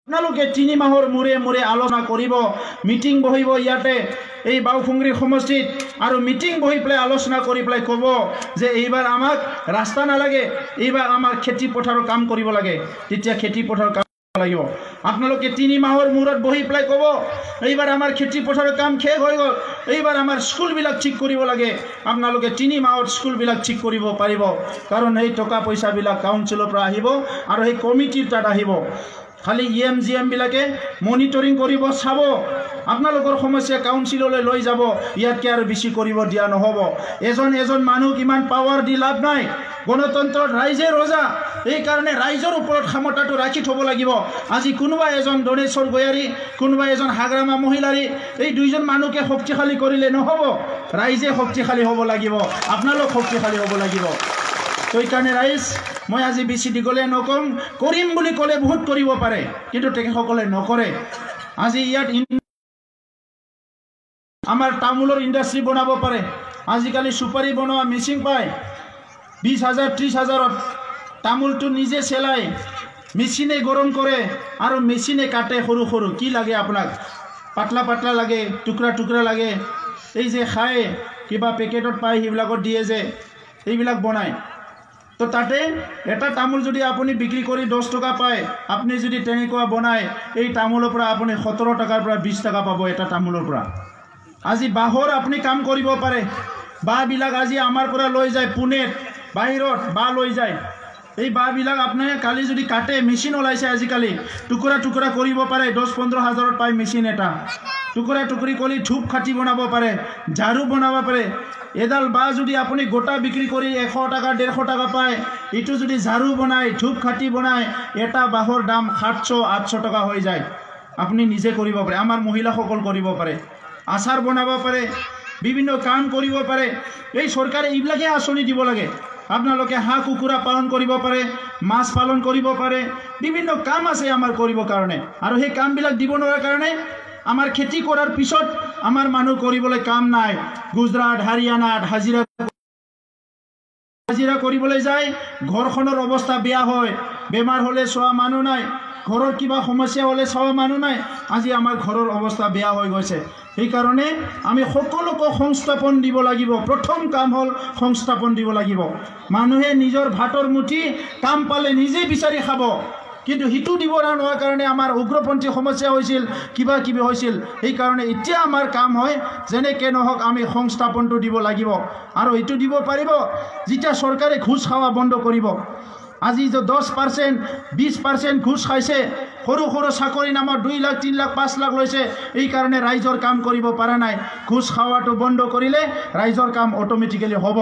আপোনালোকে 3 মাহৰ মূৰে মূৰে আলোচনা কৰিব, মিটিং বহিব ইয়াতে এই বাউখুংৰি সমষ্টিত আৰু মিটিং বহি পেলাই আলোচনা কৰি পেলাই ক'ব যে এইবাৰ আমাক ৰাস্তা নালাগে, এইবাৰ আমাৰ খেতি পথাৰৰ কাম কৰিব লাগে। তেতিয়া খেতি পথাৰৰ কাম লাগিব। আপোনালোকে 3 মাহৰ মূৰত বহি পেলাই ক'ব এইবাৰ আমাৰ খেতি পথাৰৰ কাম শেষ হৈ গ'ল, এইবাৰ আমাৰ স্কুলবিলাক ঠিক কৰিব লাগে। আপোনালোকে 3 মাহত স্কুলবিলাক ঠিক কৰিব পাৰিব, কাৰণ এই টকা পইচাবিলাক কাউন্সিলৰ পৰা আহিব আৰু সেই কমিটিৰ তাত আহিব। খালি EM-GM বিলাকে মনিটৰিং কৰিব, চাব, আপোনালোকৰ সমস্যা কাউন্সিললৈ লৈ যাব। ইয়াতকৈ আৰু বেছি কৰিব দিয়া নহ'ব। এজন মানুহ ইমান পাৱাৰ দি লাভ নাই। গণতন্ত্ৰত ৰাইজে ৰজা, এইকাৰণে ৰাইজৰ ওপৰত ক্ষমতাটো ৰাখি থ'ব লাগিব। আজি কোনোবা এজন দনেশ্বৰ গয়াৰী, কোনোবা এজন হাগ্ৰামা মহিলাৰী, এই দুইজন মানুহকে শক্তিশালী কৰিলে নহ'ব। ৰাইজে শক্তিশালী হ'ব লাগিব, আপোনালোক শক্তিশালী হ'ব লাগিব। সেইকাৰণে ৰাইজ, মই আজি বেছি দীঘলীয়া নকম। কৰিম বুলি ক'লে বহুত কৰিব পাৰে, কিন্তু তেখেতসকলে নকৰে। আজি ইয়াত আমাৰ তামোলৰ ইণ্ডাষ্ট্ৰী বনাব পাৰে। আজিকালি চুপাৰী বনোৱা মেচিন পায়, 20,000 30,000ত। তামোলটো নিজে চেলাই মেচিনে গৰম কৰে আৰু মেচিনে কাটে সৰু সৰু। কি লাগে আপোনাক? পাতলা পাতলা লাগে, টুকুৰা টুকুৰা লাগে। এই যে খায় কিবা পেকেটত পায় সেইবিলাকত দিয়ে যে, এইবিলাক বনায়। তো তাতে এটা তামোল যদি আপুনি বিক্ৰী কৰি 10 টকা পায়, আপুনি যদি তেনেকুৱা বনায়, এই তামোলৰ পৰা আপুনি 17 টকাৰ পৰা 20 টকা পাব এটা তামোলৰ পৰা। আজি বাঁহৰ আপুনি কাম কৰিব পাৰে। বাঁহবিলাক আজি আমাৰ পৰা লৈ যায় পুনেত, বাহিৰত বাঁহ লৈ যায়। এই বাঁহবিলাক আপোনাৰ কালি যদি কাটে, মেচিন ওলাইছে আজিকালি, টুকুৰা টুকুৰা কৰিব পাৰে। 10-15 হাজাৰত পায় মেচিন এটা। টুকুৰা টুকুৰি কৰি ধূপ খাটি বনাব পাৰে, ঝাৰু বনাব পাৰে। এডাল বাঁহ যদি আপুনি গোটা বিক্ৰী কৰি 100 টকা 150 টকা পায়, এইটো যদি ঝাৰু বনায়, ধূপ খাটি বনায়, এটা বাঁহৰ দাম 700-800 টকা হৈ যায়। আপুনি নিজে কৰিব পাৰে, আমাৰ মহিলাসকল কৰিব পাৰে, আচাৰ বনাব পাৰে, বিভিন্ন কাম কৰিব পাৰে। এই চৰকাৰে এইবিলাকে আঁচনি দিব লাগে। আপোনালোকে হাঁহ কুকুৰা পালন কৰিব পাৰে, মাছ পালন কৰিব পাৰে, বিভিন্ন কাম আছে আমাৰ কৰিবৰ কাৰণে। আৰু সেই কামবিলাক দিব নোৱাৰাৰ কাৰণে আমাৰ খেতি কৰাৰ পিছত আমাৰ মানুহ কৰিবলৈ কাম নাই। গুজৰাট, হাৰিয়ানাত হাজিৰা কৰিবলৈ যায়, ঘৰখনৰ অৱস্থা বেয়া হয়। বেমাৰ হ'লে চোৱা মানুহ নাই, ঘৰৰ কিবা সমস্যা হ'লে চোৱা মানুহ নাই। আজি আমাৰ ঘৰৰ অৱস্থা বেয়া হৈ গৈছে। সেইকাৰণে আমি সকলোকে সংস্থাপন দিব লাগিব। প্ৰথম কাম হ'ল সংস্থাপন দিব লাগিব। মানুহে নিজৰ ভাতৰ মুঠি কাম পালে নিজে বিচাৰি খাব, কিন্তু সিটো দিব নোৱাৰ কাৰণে আমাৰ উগ্ৰপন্থী সমস্যা হৈছিল, কিবা কিবি হৈছিল। সেইকাৰণে এতিয়া আমাৰ কাম হয় যেনেকৈ নহওক আমি সংস্থাপনটো দিব লাগিব। আৰু এইটো দিব পাৰিব যেতিয়া চৰকাৰে ঘুষ খোৱা বন্ধ কৰিব। আজি যে 10% 20% ঘুষ খাইছে, সৰু সৰু চাকৰি নামত 2 লাখ 3 লাখ 5 লাখ লৈছে, এইকাৰণে ৰাইজৰ কাম কৰিব পৰা নাই। ঘুষ খোৱাটো বন্ধ কৰিলে ৰাইজৰ কাম অট'মেটিকেলি হ'ব।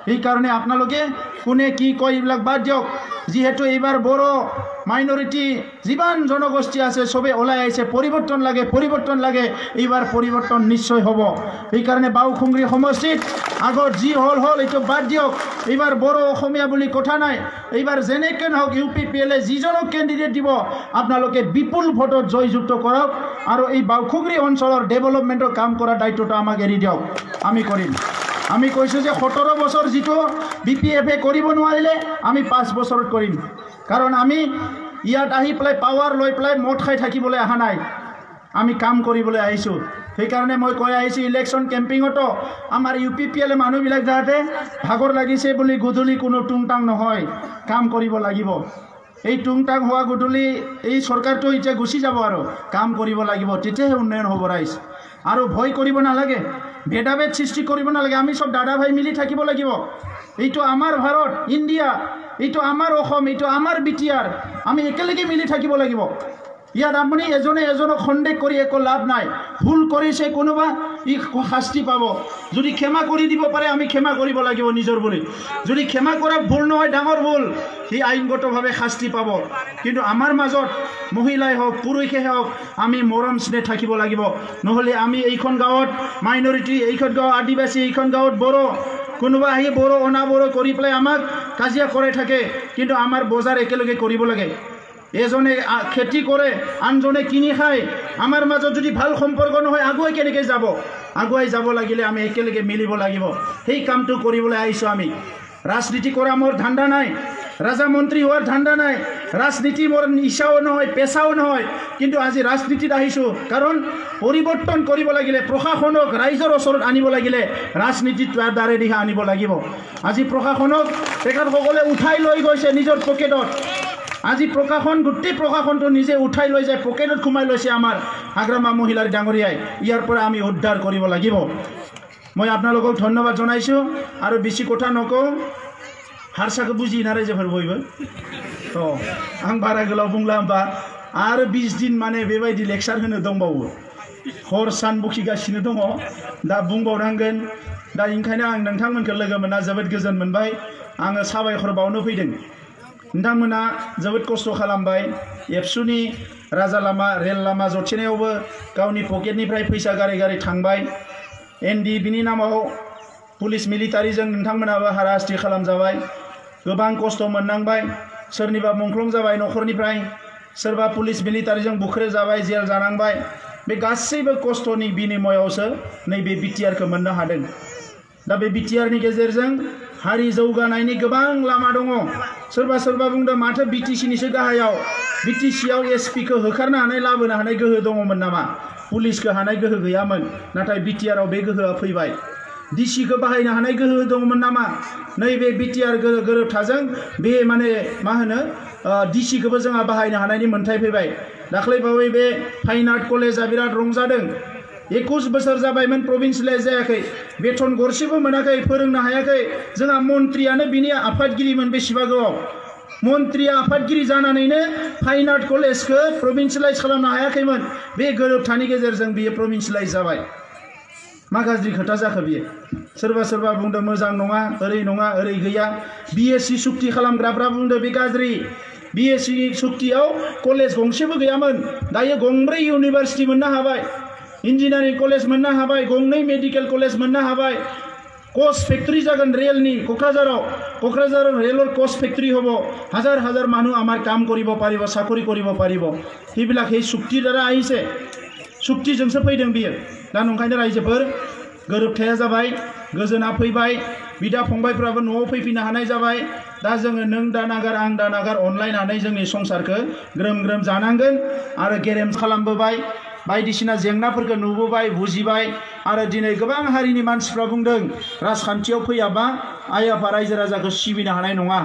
সেইকাৰণে আপোনালোকে কোনে কি কয় এইবিলাক বাদ দিয়ক। যিহেতু এইবাৰ বড়ো মাইনৰিটি যিমান জনগোষ্ঠী আছে চবে ওলাই আহিছে, পৰিৱৰ্তন লাগে, পৰিৱৰ্তন লাগে। এইবাৰ পৰিৱৰ্তন নিশ্চয় হ'ব। সেইকাৰণে বাউখুংৰি সমষ্টিত আগত যি হ'ল এইটো বাদ দিয়ক। এইবাৰ বড়ো অসমীয়া বুলি কথা নাই। এইবাৰ যেনেকৈ নহওক UPPL যিজনক কেণ্ডিডেট দিব আপোনালোকে বিপুল ভোটত জয়যুক্ত কৰক আৰু এই বাউখুংৰি অঞ্চলৰ ডেভেলপমেণ্টৰ কাম কৰাৰ দায়িত্বটো আমাক এৰি দিয়ক, আমি কৰিম। আমি কৈছোঁ যে 17 বছৰ যিটো BPF কৰিব নোৱাৰিলে আমি 5 বছৰত কৰিম। কাৰণ আমি ইয়াত আহি পেলাই পাৱাৰ লৈ পেলাই মদ খাই থাকিবলৈ অহা নাই, আমি কাম কৰিবলৈ আহিছোঁ। সেইকাৰণে মই কৈ আহিছোঁ ইলেকশ্যন কেম্পিঙতো আমাৰ UPPL মানুহবিলাক যাতে ভাগৰ লাগিছে বুলি গধূলি কোনো টুংটাং নহয়, কাম কৰিব লাগিব। এই টুংটাং হোৱা গধূলি এই চৰকাৰটো এতিয়া গুচি যাব আৰু কাম কৰিব লাগিব, তেতিয়াহে উন্নয়ন হ'ব ৰাইজ। আৰু ভয় কৰিব নালাগে, ভেদাভেদ সৃষ্টি কৰিব নালাগে। আমি চব দাদা ভাই মিলি থাকিব লাগিব। এইটো আমাৰ ভাৰত, ইণ্ডিয়া, এইটো আমাৰ অসম, এইটো আমাৰ BTR। আমি একেলগে মিলি থাকিব লাগিব। ইয়াত আপুনি এজনে এজনক সন্দেহ কৰি একো লাভ নাই। ভুল কৰিছে কোনোবা, ই শাস্তি পাব। যদি ক্ষমা কৰি দিব পাৰে আমি ক্ষমা কৰিব লাগিব নিজৰ বুলি। যদি ক্ষমা কৰা ভুল নহয়, ডাঙৰ ভুল, সি আইনগতভাৱে শাস্তি পাব। কিন্তু আমাৰ মাজত মহিলাই হওক পুৰুষে হওক আমি মৰম স্নেহ থাকিব লাগিব। নহ'লে আমি এইখন গাঁৱত মাইনৰিটি, এইখন গাঁও আদিবাসী, এইখন গাঁৱত বড়ো, কোনোবা আহি বড়ো অনাবড়ো কৰি পেলাই আমাক কাজিয়া কৰাই থাকে। কিন্তু আমাৰ বজাৰ একেলগে কৰিব লাগে। এজনে খেতি কৰে, আনজনে কিনি খায়। আমাৰ মাজত যদি ভাল সম্পৰ্ক নহয় আগুৱাই কেনেকৈ যাব? আগুৱাই যাব লাগিলে আমি একেলগে মিলিব লাগিব। সেই কামটো কৰিবলৈ আহিছোঁ আমি। ৰাজনীতি কৰা মোৰ ধান্দা নাই, ৰাজা মন্ত্ৰী হওয়াৰ ধান্দা নাই ৰাজনীতি মোৰ নিচাও নহয় পেশাও নহয় কিন্তু আজি ৰাজনীতিত আহিছোঁ কাৰণ পৰিৱৰ্তন কৰিব লাগিলে প্ৰশাসনক ৰাইজৰ ওচৰত আনিব লাগিলে ৰাজনীতিত দ্বাৰে দিহা আনিব লাগিব আজি প্ৰশাসনক তেখেতসকলে উঠাই লৈ গৈছে নিজৰ পকেটত আজি প্ৰশাসন গোটেই প্ৰশাসনটো নিজে উঠাই লৈ যায় পকেটত সোমাই লৈছে আমাৰ আগ্ৰামা মহিলাৰ ডাঙৰীয়াই ইয়াৰ পৰা আমি উদ্ধাৰ কৰিব লাগিব মই আপোনালোকক ধন্যবাদ জনাইছোঁ আৰু বেছি কথা নকওঁ हारसाखौ बुजियोना रायजोफोर बयबो आं बारा गोलाव बुंला होमबा आरो 20 दिन माने बेबायदि लेक्चार होनो दंबावो हर सान बखिगासिनो दङ दा बुंबावनांगोन दा ओंखायनो आं नोंथांमोनखौ लोगो मोनना जोबोद गोजोन मोनबाय आङो साबायखर बावनो फैदों नोंथांमोना जोबोद खस्थ' खालामबाय एबसुनि राजा लामा रेल लामा जथेनायावबो गावनि पकेटनिफ्राय फैसा गारै गारै थांबाय एनडि बिनि नामाव पुलिस मिलिटारिजों नोंथांमोनाबो हाराहास्ति खालामजाबाय गोबां खस्थ' मोननांबाय सोरनिबा मुंख्लं जाबाय न'खरनिफ्राय सोरबा पुलिस मिलिटारिजों बुख्रे जाबाय जेल जानांबाय बे गासैबो खस्थ'नि बिनिमयावसो नैबे बिटिआरखौ मोननो हादों दा बे बिटिआरनि गेजेरजों हारि जौगानायनि गोबां लामा दङ सोरबा सोरबा बुंदों माथो बिटिसिनिसो गाहायाव बिटिसिआव एसपिखौ होखारनो हानाय लाबोनो हानाय गोहो दङमोन नामा पुलिसखौ हानाय गोहो गैयामोन नाथाय बिटिआराव बे गोहोआ फैबाय डिसिखौ बाहायनो हानाय गोहो दंमोन नामा नैबे बिटिआर गोरोबथाजों बे माने मा होनो डिसिखौबो जोंहा बाहायनो हानायनि मोन्थाय फैबाय दाख्लैबावै बे फाइन आर्ट कलेजा बिराद रंजादों 21 बोसोर जाबायमोन प्रभिन्सियेलाइज जायाखै बेथन गरसेबो मोनाखै फोरोंनो हायाखै जोंहा मन्त्रियानो बिनि आफादगिरिमोन बेसेबा गोबाव मन्त्रिया आफादगिरि जानानैनो फाइन आर्ट कलेजखौ प्रभिन्सियेलाइज खालामनो हायाखैमोन बे गोरोबथानि गेजेरजों बियो प्रभिन्सियेलाइज जाबाय मा गाज्रि खोथा जाखो बियो सोरबा सोरबा बुंदों मोजां नङा ओरै गैया बिएससि सुक्ति खालामग्राफ्रा बुंदों बे गाज्रि बिएससि सुक्तियाव कलेज गंसेबो गैयामोन दायो गंब्रै इउनिभार्सिटि मोननो हाबाय इन्जिनियारिं कलेज मोननो हाबाय गंनै मेडिकेल कलेज मोननो हाबाय कोच फैक्ट्री जागोन रेलनि क'क्राझाराव रेলৰ कोच फैक्ट्री হ'ব হাজাৰ হাজাৰ মানুহ আমাৰ কাম কৰিব পাৰিব চাকৰি কৰিব পাৰিব সেইবিলাক সেই চুক্তিৰ দ্বাৰা আহিছে চুক্তিजोंसो फैदों बियो दा नंखायनो रायजोफोर गोरोबथाया जाबाय गोजोना फैबाय बिदा फंबायफ्राबो न'आव फैफिननो हानाय जाबाय दा जोङो नों दा नागार आं दा नागार अनलायनानै जोंनि संसारखौ ग्रोम ग्रोम जानांगोन आरो गेरेम खालामबोबाय बायदिसिना जेंनाफोरखौ नुबोबाय बुजिबाय आरो दिनै गोबां हारिनि मानसिफ्रा बुंदों राजखान्थियाव फैयाबा आइ आफा रायजो राजाखौ सिबिनो हानाय नङा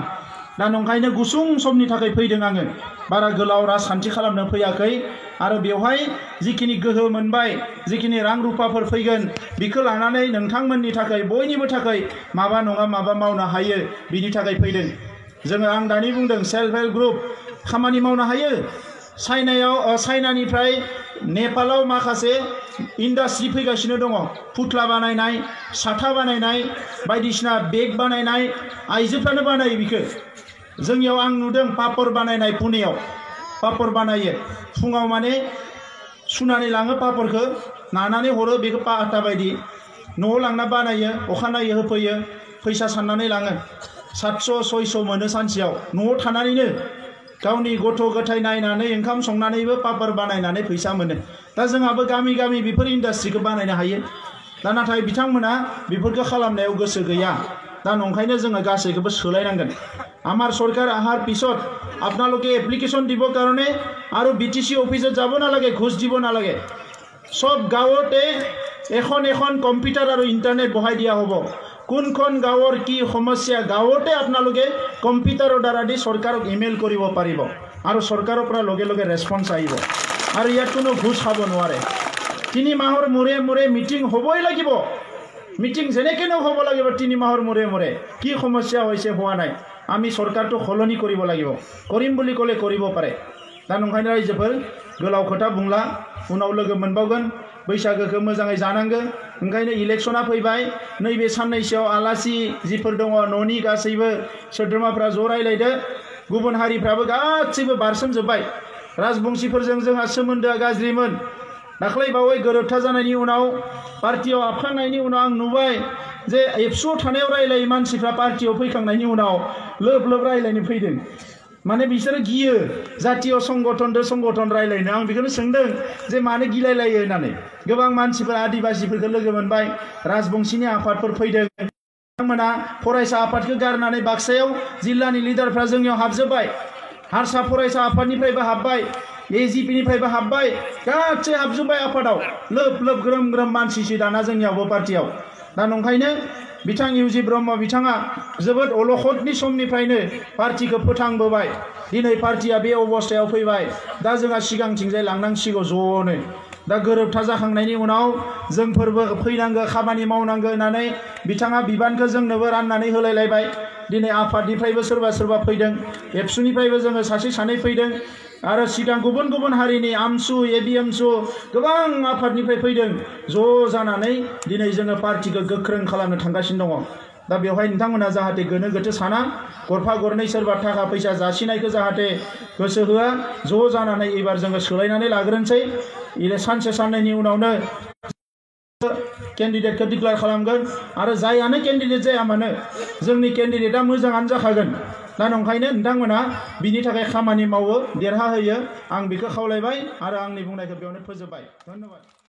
दा नंखायनो गुसुं समनि थाखाय फैदों आङो बारा गोलाव राजखान्थि खालामनो फैयाखै आरो बेवहाय जिखिनि गोहो मोनबाय जिखिनि रां रुपाफोर फैगोन बेखौ लानानै नोंथांमोननि थाखाय बयनिबो थाखाय माबा नङा माबा मावनो हायो बिनि थाखाय फैदों जोङो आं दानि बुंदों सेल्फ हेल्प ग्रुप खामानि मावनो हायो चाइनानिफ्राय नेपालाव माखासे इन्डास्ट्रि फैगासिनो दङ पुतला बानायनाय साथा बानायनाय बायदिसिना बेग बानायनाय आइजोफ्रानो बानायो बिखौ जोंनियाव आं नुदों पापर बानायनाय पुनेयाव पापर बानायो फुङाव माने सुनानै लाङो पापरखौ नानानै हरो बेखौ आटा बायदि न'आव लांना बानायो अखानायै होफैयो फैसा साननानै लाङो 700-600 मोनो सानसेयाव न'आव थानानैनो गावनि गथ' गथाय नायनानै ओंखाम संनानैबो पापर बानायनानै फैसा मोनो दा जोंहाबो गामि गामि बेफोर इन्डास्ट्रिखौ बानायनो हायो दा नाथाय बिथांमोना बेफोरखौ खालामनायाव गोसो गैया दा नंखायनो जोङो गासैखौबो सोलायनांगन আমাৰ सरकार अহাৰ পিছত আপোনালোকে এপ্লিকেশন দিব কাৰণে আৰু বিটিসি অফিসত যাব নালাগে ঘুষ দিব নালাগে সব গাঁৱতে এখন এখন কম্পিউটাৰ আৰু ইন্টাৰনেট বহাই দিয়া হ'ব কোনখন গাঁৱৰ কি সমস্যা গাঁৱতে আপোনালোকে কম্পিউটাৰৰ দ্বাৰা দি চৰকাৰক ইমেইল কৰিব পাৰিব আৰু চৰকাৰৰ পৰা লগে লগে ৰেসপন্স আহিব আৰু ইয়াত কোনো ঘুষ খাব নোৱাৰে 3 মাহৰ মূৰে মূৰে মিটিং হ'বই লাগিব মিটিং যেনেকৈ হ'ব লাগিব 3 মাহৰ মূৰে মূৰে কি সমস্যা হৈছে হোৱা নাই আমি সৰকাৰটো সলনি কৰিব লাগিব কৰিম বুলি ক'লে কৰিব পাৰে दा नंखायनो रायजोफोर गोलाव खोथा बुंला उनाव लोगो मोनबावगोन बैसागोखौ मोजाङै जानांगो ओंखायनो इलेक्शना फैबाय नैबे साननैसोआव आलासि जिफोर दङ न'नि गासैबो सोद्रोमाफ्रा ज' रायलायदो गुबुन हारिफ्राबो गासैबो बारसोमजोब्बाय राजबंशीफोरजों जोंहा सोमोन्दोआ गाज्रिमोन दाख्लैबावै गोरोबथा जानायनि उनाव पार्टियाव हाबखांनायनि उनाव आं नुबाय जे एबसुआव थानायाव रायलायै मानसिफ्रा पार्टियाव फैखांनायनि उनाव लोब लोब रायलायनो फैदों माने बिसोरो गियो जातीय संगठन रायलायनो आं बेखौनो सोंदों जे मानो गिलायलायो होननानै गोबां मानसिफोरा आदिबासिफोरखौ लोगो मोनबाय राजबंशीनि आफादफोर फैदों बिथांमोना फरायसा आफादखौ गारनानै बाक्सायाव जिल्लानि लिडारफ्रा जोंनियाव हाबजोब्बाय हारसा फरायसा आफादनिफ्रायबो हाबबाय एजिपिनिफ्रायबो हाबबाय गासै हाबजोब्बाय आफादाव लोब लोब ग्रोम ग्रोम मानसिसो दाना जोंनियावबो पार्टियाव दा नंखायनो बिथां इउजि ब्रह्म बिथाङा जोबोद अलखदनि समनिफ्रायनो पार्टिखौ फोथांबोबाय दिनै पार्टिया बे अबस्थायाव फैबाय दा जोंहा सिगांथिंजाय लांनांसिगौ ज'नो दा गोरोबथा जाखांनायनि उनाव जोंफोरबो फैनांगौ खामानि मावनांगौ होननानै बिथाङा बिबानखौ जोंनोबो राननानै होलायलायबाय दिनै आफादनिफ्रायबो सोरबा सोरबा फैदों एबसुनिफ्रायबो जोङो सासे सानै फैदों आरो सिगां गुबुन गुबुन हारिनि आमसु एबिएमसु गोबां आफादनिफ्राय फैदों ज' जानानै दिनै जोङो पार्टिखौ गोख्रों खालामनो थांगासिनो दङ दा बेवहाय नोंथांमोना जाहाथे गोनो गोथो साना गरफा गरनै सोरबा थाखा फैसा जासिनायखौ जाहाथे गोसो होआ ज' जानानै एबार जोङो सोलायनानै लाग्रोनोसै सानसे साननैनि उनावनो केन्डिडेटखौ डिक्लेयार खालामगोन आरो जायानो केन्डिडेट जाया मानो जोंनि केन्डिडेटआ मोजाङानो जाखागोन दा नंखायनो नोंथांमोना बिनि थाखाय खामानि मावो देरहाहोयो आं बेखौ खावलायबाय आरो आंनि बुंनायखौ बेयावनो फोजोबबाय धन्यबाद।